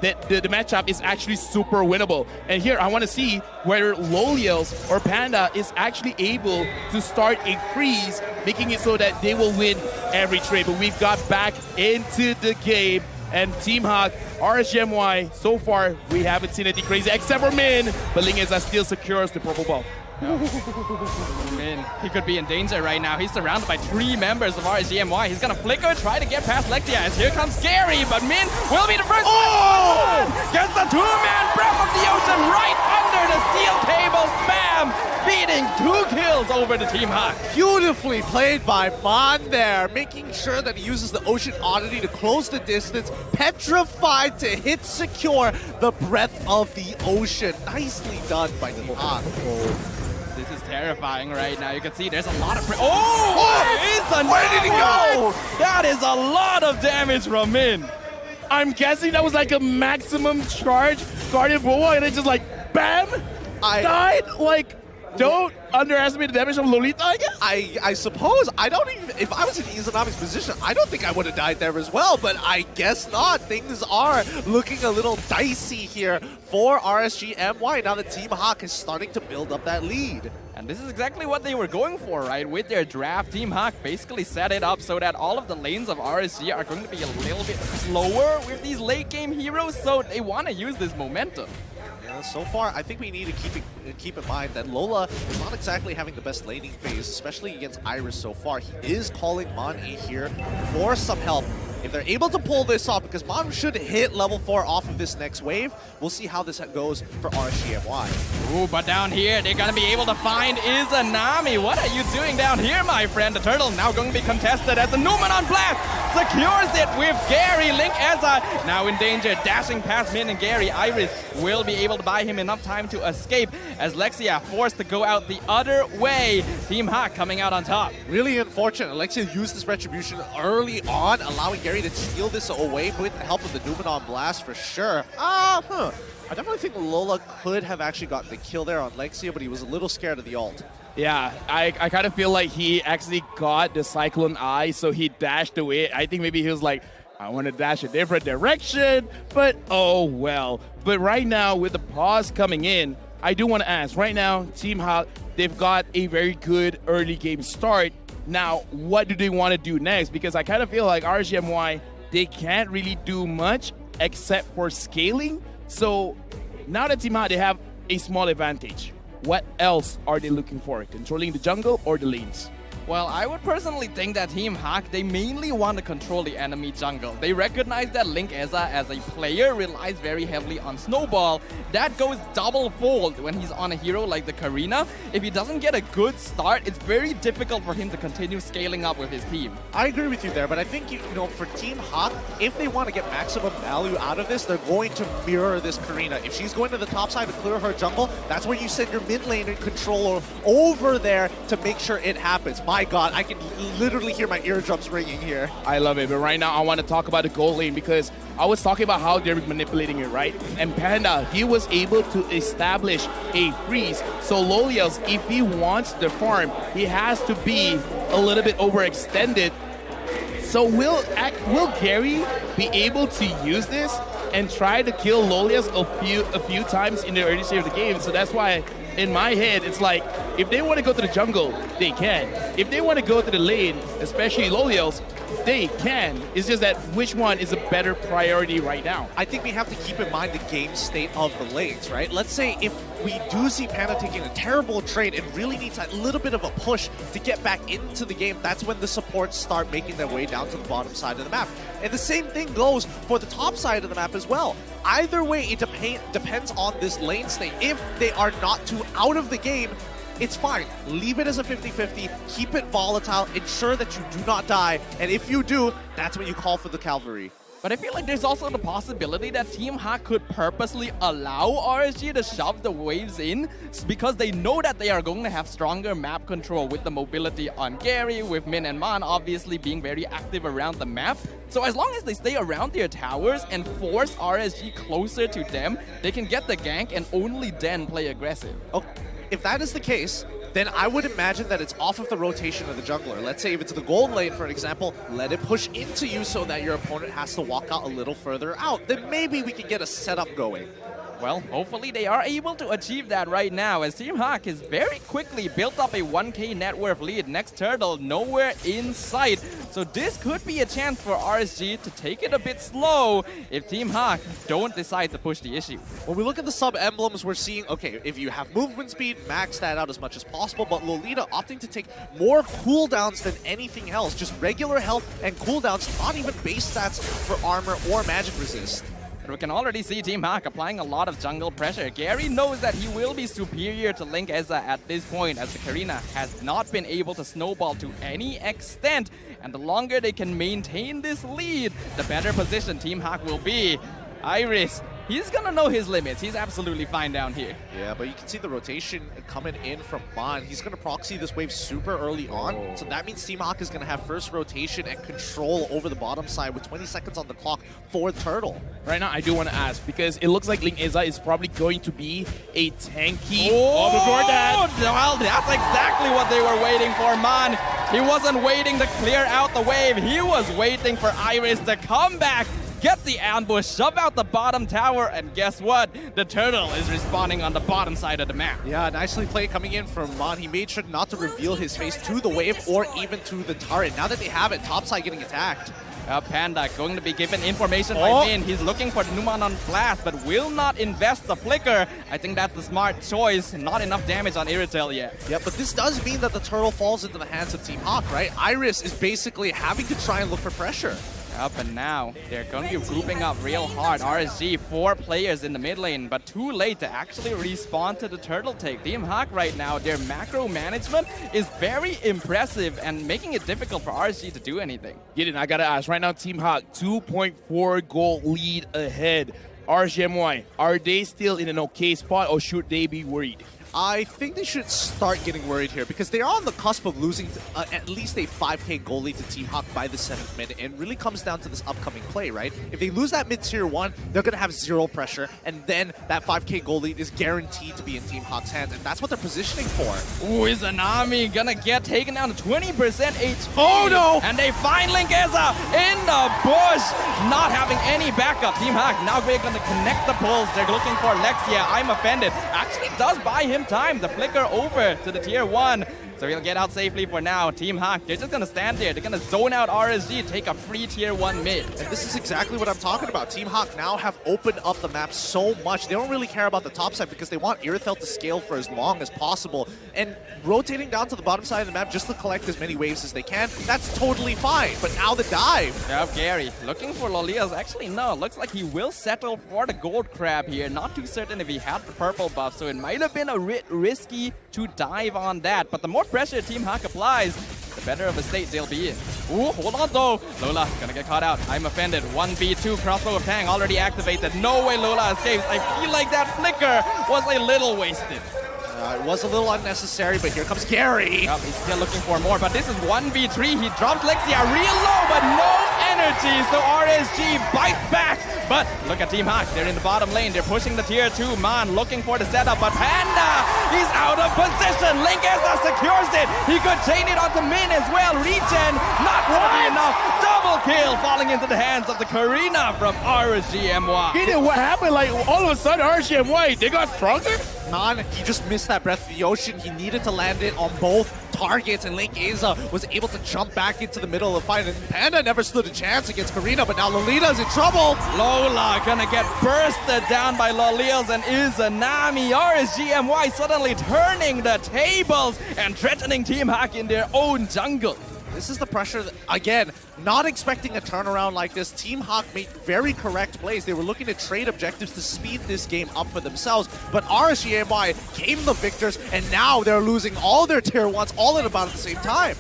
that the matchup is actually super winnable. And here I want to see whether Loliels or Panda is actually able to start a freeze, making it so that they will win every trade. But we've got back into the game. And Team HAQ, RSGMY, so far we haven't seen anything crazy except for Min, but Lingeza still secures the purple ball. Min, he could be in danger right now. He's surrounded by 3 members of RSGMY. He's gonna flicker, try to get past Lexia as here comes Gary, but Min will be the first. Oh! Gets the 2-man breath of the ocean right under the steel cable spam, beating 2 kills over the Team HAQ. Beautifully played by Mon there, making sure that he uses the Ocean Oddity to close the distance, petrified to hit secure the breadth of the ocean. Nicely done by Team HAQ. This is terrifying right now. You can see there's a lot of... Where did he go? That is a lot of damage from Min. I'm guessing that was like a maximum charge Guardian Boa, and it just like, bam, died. Like, don't underestimate the damage of Lolita, I guess? I suppose. I don't even... If I was in Izanami's position, I don't think I would have died there as well, but I guess not. Things are looking a little dicey here for RSGMY now that Team HAQ is starting to build up that lead. And this is exactly what they were going for, right? With their draft, Team HAQ basically set it up so that all of the lanes of RSG are going to be a little bit slower with these late game heroes, so they want to use this momentum. So far, I think we need to keep in mind that Lola is not exactly having the best laning phase, especially against Iris so far. He is calling Mon E here for some help. If they're able to pull this off, because Mon should hit level 4 off of this next wave, we'll see how this goes for RSGMY. Ooh, but down here, they're going to be able to find Izanami. What are you doing down here, my friend? The turtle now going to be contested as the Numenon Blast secures it with Gary. Lingeza now in danger, dashing past Min and Gary. Iris will be able to buy him enough time to escape as Lexia forced to go out the other way. Team HAQ coming out on top. Really unfortunate. Lexia used this retribution early on, allowing Gary to steal this away with the help of the Numenon Blast for sure. I definitely think Lola could have actually gotten the kill there on Lexia, but he was a little scared of the ult. Yeah, I kind of feel like he actually got the Cyclone Eye, so he dashed away. I think maybe he was like, I want to dash a different direction, but oh well. But right now, with the pause coming in, I do want to ask, right now, Team HAQ, they've got a very good early game start. Now, what do they want to do next? Because I kind of feel like RSGMY, they can't really do much except for scaling. So now that Team HAQ, they have a small advantage. What else are they looking for? Controlling the jungle or the lanes? Well, I would personally think that Team HAQ, they mainly want to control the enemy jungle. They recognize that Lingeza as a player relies very heavily on Snowball. That goes double-fold when he's on a hero like the Karina. If he doesn't get a good start, it's very difficult for him to continue scaling up with his team. I agree with you there, but I think, for Team HAQ, if they want to get maximum value out of this, they're going to mirror this Karina. If she's going to the top side to clear her jungle, that's where you send your mid laner controller over there to make sure it happens. My God, I can literally hear my eardrums ringing here. I love it, but right now I want to talk about the gold lane because I was talking about how they're manipulating it, right? And Panda, he was able to establish a freeze. So Loliels, if he wants the farm, he has to be a little bit overextended. So will Gary be able to use this and try to kill Loliels a few times in the early stage of the game? So that's why in my head, it's like, if they want to go to the jungle, they can. If they want to go to the lane, especially Loliels, they can. It's just that which one is a better priority right now? I think we have to keep in mind the game state of the lanes, right? Let's say if we do see Panda taking a terrible trade and really needs a little bit of a push to get back into the game, that's when the supports start making their way down to the bottom side of the map. And the same thing goes for the top side of the map as well. Either way, it depends on this lane state. If they are not too out of the game, it's fine. Leave it as a 50-50, keep it volatile, ensure that you do not die, and if you do, that's when you call for the cavalry. But I feel like there's also the possibility that Team HAQ could purposely allow RSG to shove the waves in because they know that they are going to have stronger map control with the mobility on Gary, with Min and Mon obviously being very active around the map. So as long as they stay around their towers and force RSG closer to them, they can get the gank and only then play aggressive. Okay. If that is the case, then I would imagine that it's off of the rotation of the jungler. Let's say if it's the gold lane, for example, let it push into you so that your opponent has to walk out a little further out. Then maybe we can get a setup going. Well, hopefully they are able to achieve that right now, as Team HAQ has very quickly built up a 1k net worth lead. Next turtle nowhere in sight. So this could be a chance for RSG to take it a bit slow if Team HAQ don't decide to push the issue. When we look at the sub-emblems, we're seeing, okay, if you have movement speed, max that out as much as possible, but Lolita opting to take more cooldowns than anything else. Just regular health and cooldowns, not even base stats for armor or magic resist. But we can already see Team HAQ applying a lot of jungle pressure. Gary knows that he will be superior to Link Eza at this point, as the Karina has not been able to snowball to any extent. And the longer they can maintain this lead, the better position Team HAQ will be. Iris, he's gonna know his limits. He's absolutely fine down here. Yeah, but you can see the rotation coming in from Mon. He's gonna proxy this wave super early on. So that means Team HAQ is gonna have first rotation and control over the bottom side with 20 seconds on the clock for Turtle. Right now, I do want to ask, because it looks like Link Eza is probably going to be a tanky overboard that. Well, that's exactly what they were waiting for, Mon. He wasn't waiting to clear out the wave. He was waiting for Iris to come back, get the ambush, shove out the bottom tower, and guess what? The turtle is respawning on the bottom side of the map. Yeah, nicely played coming in from Mon. He made sure not to reveal his face to the wave or even to the turret. Now that they have it, topside getting attacked. Panda going to be given information by Min. He's looking for the Numan on Blast, but will not invest the Flicker. I think that's the smart choice. Not enough damage on Iritel yet. Yeah, but this does mean that the turtle falls into the hands of Team HAQ, right? Iris is basically having to try and look for pressure. Up and now, they're going to be grouping up real hard. RSG, 4 players in the mid lane, but too late to actually respawn to the turtle take. Team HAQ right now, their macro management is very impressive and making it difficult for RSG to do anything. Gideon, I gotta ask, right now Team HAQ, 2.4 goal lead ahead. RSGMY, are they still in an okay spot or should they be worried? I think they should start getting worried here because they are on the cusp of losing at least a 5k goal lead to Team HAQ by the 7th minute. And it really comes down to this upcoming play, right? If they lose that mid-tier 1, they're going to have 0 pressure, and then that 5k goal lead is guaranteed to be in Team HAQ's hands, and that's what they're positioning for. Ooh, is Anami gonna get taken down to 20% HP? Oh no! And they find Link Eza in the bush, not having any backup. Team HAQ now they're gonna connect the pulls. They're looking for Lexia. I'm offended. Actually does buy him time. The flicker over to the tier 1. So he'll get out safely for now. Team HAQ, they're just gonna stand there. They're gonna zone out RSG, take a free tier 1 mid. And this is exactly what I'm talking about. Team HAQ now have opened up the map so much. They don't really care about the top side because they want Irithel to scale for as long as possible. And rotating down to the bottom side of the map just to collect as many waves as they can, that's totally fine. But now the dive. Yeah, Gary looking for Lolia's. Actually, no. Looks like he will settle for the gold crab here. Not too certain if he had the purple buff, so it might have been a bit risky to dive on that. But the more pressure Team HAQ applies, the better of a state they'll be in. Ooh, hold on though. Lola gonna get caught out. I'm offended. 1v2 crossbow of Tang already activated. No way Lola escapes. I feel like that flicker was a little wasted. It was a little unnecessary, but here comes Gary. Yep, he's still looking for more, but this is 1v3. He drops Lexia real low, but no energy, so RSG bites back. But look at Team HAQ. They're in the bottom lane. They're pushing the tier 2. Man looking for the setup, but Panda, he's out of position. Link Eza secures it. He could chain it onto Min as well. Regen, not gonna be enough. Double kill falling into the hands of the Karina from RSGMY. Gideon, what happened? Like, all of a sudden, RSGMY, they got stronger? Man, he just missed that breath of the ocean. He needed to land it on both targets, and Link Eza was able to jump back into the middle of the fight. And Panda never stood a chance against Karina, but now Lolita's in trouble. Lola gonna get bursted down by Lolils and Izanami. RSGMY suddenly turning the tables and threatening Team HAQ in their own jungle. This is the pressure that, again, not expecting a turnaround like this. Team HAQ made very correct plays. They were looking to trade objectives to speed this game up for themselves, but RSGMY came the victors, and now they're losing all their tier 1s all at about the same time.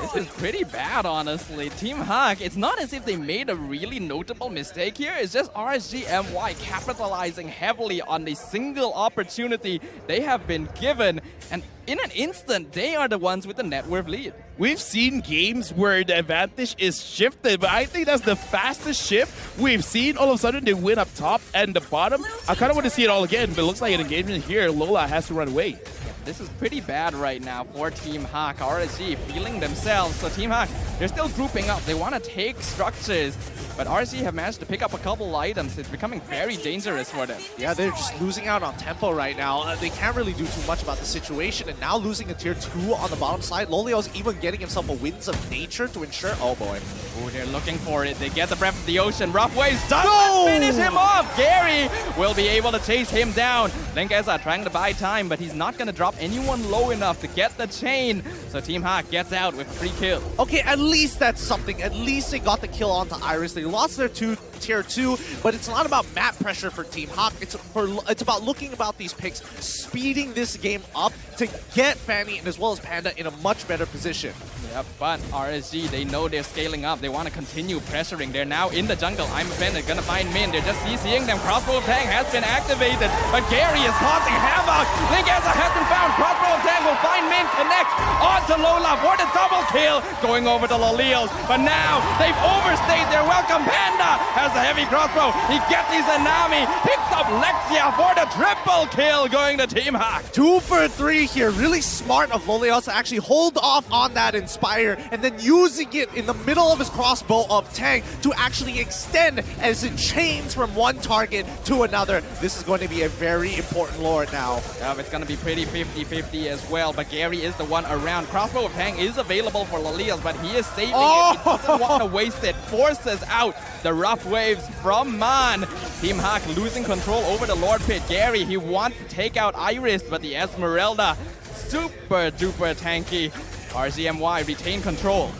This is pretty bad, honestly. Team HAQ, it's not as if they made a really notable mistake here. It's just RSGMY capitalizing heavily on the single opportunity they have been given. And in an instant, they are the ones with the net worth lead. We've seen games where the advantage is shifted, but I think that's the fastest shift we've seen. All of a sudden, they win up top and the bottom. I kind of want to see it all again, but it looks like an engagement here. Lola has to run away. this is pretty bad right now for Team HAQ. RSG feeling themselves. So Team HAQ, they're still grouping up. They want to take structures, but RSG have managed to pick up a couple items. It's becoming very dangerous for them. Yeah, they're just losing out on tempo right now. They can't really do too much about the situation, and now losing a tier 2 on the bottom side. Lolio's even getting himself a Winds of Nature to ensure. Oh boy. Ooh, they're looking for it. They get the Breath of the Ocean. Rough Waves doesn't finish him off. Gary will be able to chase him down. Link Eza trying to buy time, but he's not going to drop anyone low enough to get the chain. So Team HAQ gets out with 3 kills. Okay, at least that's something. At least they got the kill onto Iris. They lost their tier 2, but it's not about map pressure for Team HAQ. It's about looking about these picks, speeding this game up to get Fanny and as well as Panda in a much better position. Yep, but RSG, they know they're scaling up. They want to continue pressuring. They're now in the jungle. I'm offended, gonna find Min. They're just CCing them. Crossbow of Tang has been activated, but Gary is causing havoc. Link Eza has been found. Crossbow of Tang will find Min, connects onto Lola for the double kill, going over to Lolios. But now they've overstayed their welcome. Panda has a heavy crossbow. He gets his Anami, picks up Lexia for the triple kill, going to Team HAQ. 2 for 3 here. Really smart of Lolios to actually hold off on that Inspire and then using it in the middle of his crossbow of Tang to actually extend as it chains from one target to another. This is going to be a very important lord now. It's going to be pretty 50-50 as well, but Gary is the one around. Crossbow of Tang is available for Lolios, but he is saving it. He doesn't want to waste it. Forces out the Rough Waves from Man. Team HAQ losing control over the Lord Pit. Gary, he wants to take out Iris, but the Esmeralda, super duper tanky. RZMY retain control.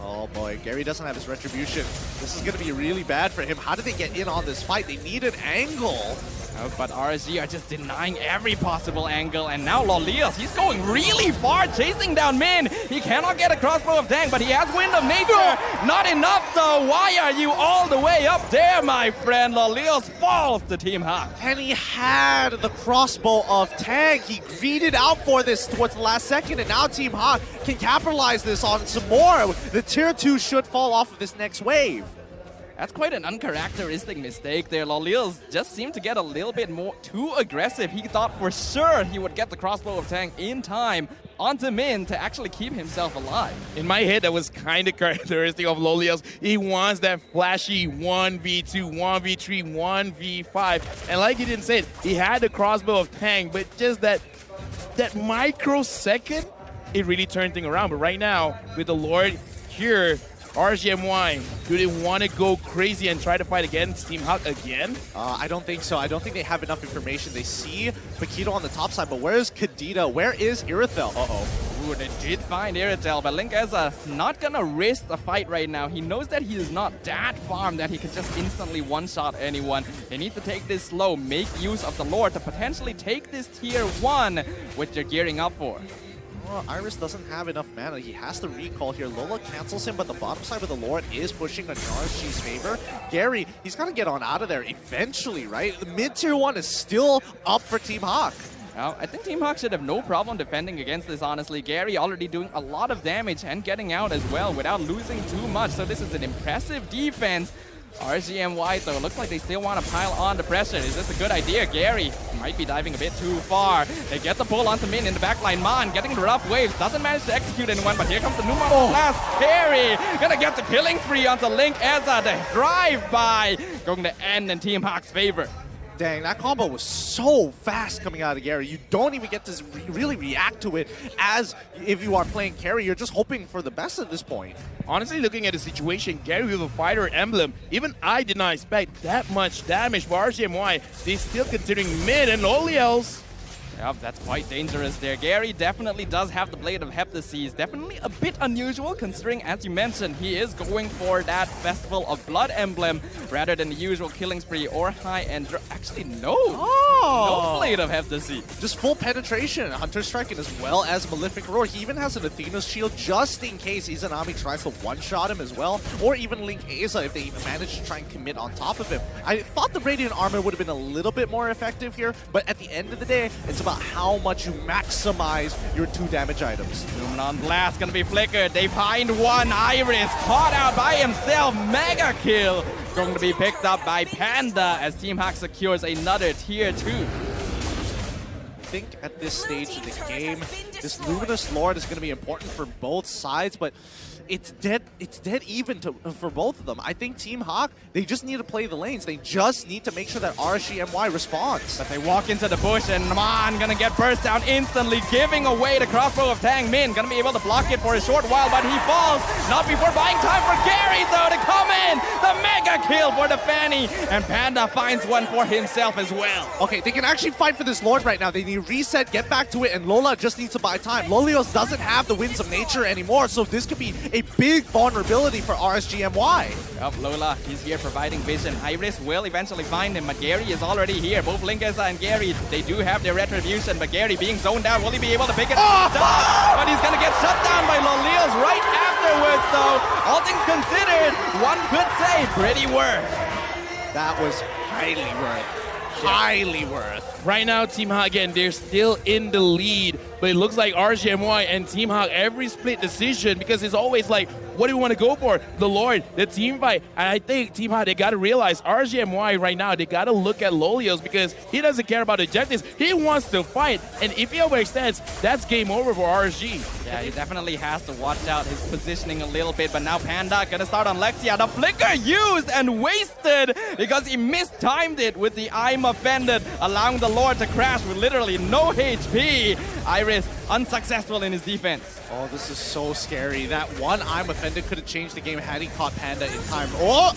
Oh boy, Gary doesn't have his retribution. This is going to be really bad for him. How did they get in on this fight? They need an angle. But RSG are just denying every possible angle, and now Lolios, he's going really far, chasing down Min. He cannot get a crossbow of Tang, but he has Wind of Nature. Not enough though. Why are you all the way up there, my friend? Lolios falls to Team HAQ. And he had the crossbow of Tang. He greeted out for this towards the last second, and now Team HAQ can capitalize this on some more. The tier 2 should fall off of this next wave. That's quite an uncharacteristic mistake there. Lolios just seemed to get a little bit more too aggressive. He thought for sure he would get the crossbow of Tang in time onto Min to actually keep himself alive. In my head, that was kind of characteristic of Lolios. He wants that flashy 1v2, 1v3, 1v5. And like he didn't say it, he had the crossbow of Tang, but just that microsecond, it really turned things around. But right now, with the Lord here, RGMY, do they want to go crazy and try to fight against Team HAQ again? I don't think so. I don't think they have enough information. They see Paquito on the top side, but where is Kadita? Where is Irithel? Ooh, they did find Irithel, but Link Eza not gonna risk the fight right now. He knows that he is not that farm that he can just instantly one-shot anyone. They need to take this slow, make use of the Lord to potentially take this tier 1, which they're gearing up for. Well, Iris doesn't have enough mana. He has to recall here. Lola cancels him, but the bottom side of the Lord is pushing in RSG's favor. Gary, he's got to get on out of there eventually, right? The mid-tier 1 is still up for Team HAQ. Well, I think Team HAQ should have no problem defending against this, honestly. Gary already doing a lot of damage and getting out as well without losing too much. So this is an impressive defense. RGMY though, looks like they still want to pile on the pressure. Is this a good idea? Gary might be diving a bit too far. They get the pull onto Min in the backline. Man getting the rough waves, doesn't manage to execute anyone, but here comes the Numa blast. Gary gonna get the killing spree onto Link Eza. The drive-by going to end in Team HAQ's favor. Dang, that combo was so fast coming out of Gary. You don't even get to really react to it as if you are playing carry. You're just hoping for the best at this point. Honestly, looking at the situation, Gary with a fighter emblem, even I did not expect that much damage for RGMY. They're still considering Min and Lolios. Yep, that's quite dangerous there. Gary definitely does have the Blade of Heptaseas. Definitely a bit unusual considering, as you mentioned, he is going for that Festival of Blood emblem rather than the usual killing spree or high-end. Actually, no. No Blade of Heptaseas. Just full penetration, Hunter Strike, and as well as Malefic Roar. He even has an Athena's Shield just in case Izanami tries to one-shot him as well, or even Link Eza if they even manage to try and commit on top of him. I thought the Radiant Armor would have been a little bit more effective here, but at the end of the day, it's about how much you maximize your 2 damage items. Numenon Blast gonna be flickered. They find one. Iris caught out by himself. Mega kill going to be picked up by Panda as Team HAQ secures another tier 2. think at this stage of the game, this Luminous Lord is going to be important for both sides, but it's dead even for both of them. I think Team HAQ, they just need to play the lanes. They just need to make sure that RSG MY responds. But they walk into the bush and Man gonna get burst down instantly, giving away the crossbow of Tang Min. Gonna be able to block it for a short while, but he falls. Not before buying time for Gary though to come in. The mega kill for the Fanny. And Panda finds one for himself as well. Okay, they can actually fight for this Lord right now. They need to reset, get back to it, and Lola just needs to buy time. Lolios doesn't have the winds of nature anymore, so this could be a big vulnerability for RSG MY. Yep, Lola, he's here providing vision. Iris will eventually find him, but Gary is already here. Both Linkeza and Gary, they do have their retribution, but Gary being zoned down, will he be able to pick it up? But he's gonna get shut down by Lolios right afterwards, though. All things considered, one could say pretty worth. That was highly worth. Highly worth. Right now, Team HAQ, again, they're still in the lead, but it looks like RGMY and Team HAQ, every split decision, because it's always like, what do we want to go for? The Lord, the team fight. And I think Team HAQ, they got to realize RGMY right now, they got to look at Lolios because he doesn't care about objectives. He wants to fight. And if he overextends, that's game over for RSG. Yeah, he definitely has to watch out his positioning a little bit, but now Panda gonna start on Lexia. The flicker used and wasted because he mistimed it with the I'm offended, allowing the Lord to crash with literally no HP. Iris unsuccessful in his defense. Oh, this is so scary. That one I'm offended could have changed the game had he caught Panda in time. Oh!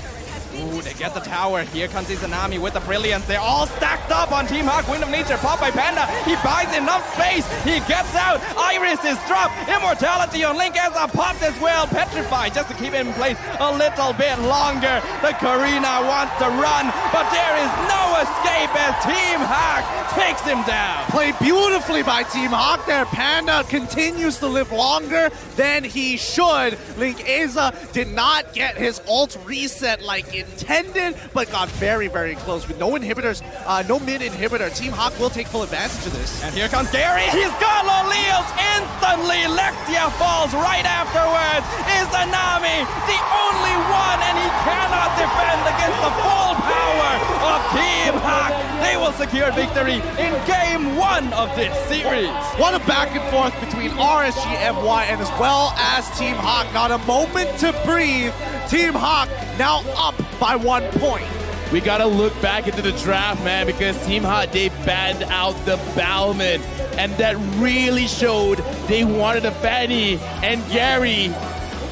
Ooh, they get the tower. Here comes Izanami with the brilliance. They're all stacked up on Team HAQ. Wind of Nature popped by Panda. He buys enough space. He gets out. Iris is dropped. Immortality on Link as a popped as well. Petrified just to keep him in place a little bit longer. The Karina wants to run, but there is no escape as Team HAQ takes him down. Played beautifully by Team HAQ there. Panda continues to live longer than he should. Linkeza did not get his ult reset like intended, but got very, very close with no inhibitors, no mid inhibitor. Team HAQ will take full advantage of this. And here comes Gary. He's got Lolios instantly. Lexia falls right afterwards. Izanami, the only one, and he cannot defend against the full power of Team HAQ. They will secure victory in game 1 of this series. What a back and forth between RSG MY and as well as Team HAQ. Not a moment to breathe. Team HAQ now up by 1 point. We got to look back into the draft, man, because Team HAQ, they banned out the Balman, and that really showed they wanted a Fanny and Gary.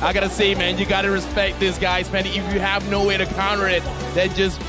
I got to say, man, you got to respect this, guys, man. If you have no way to counter it, then just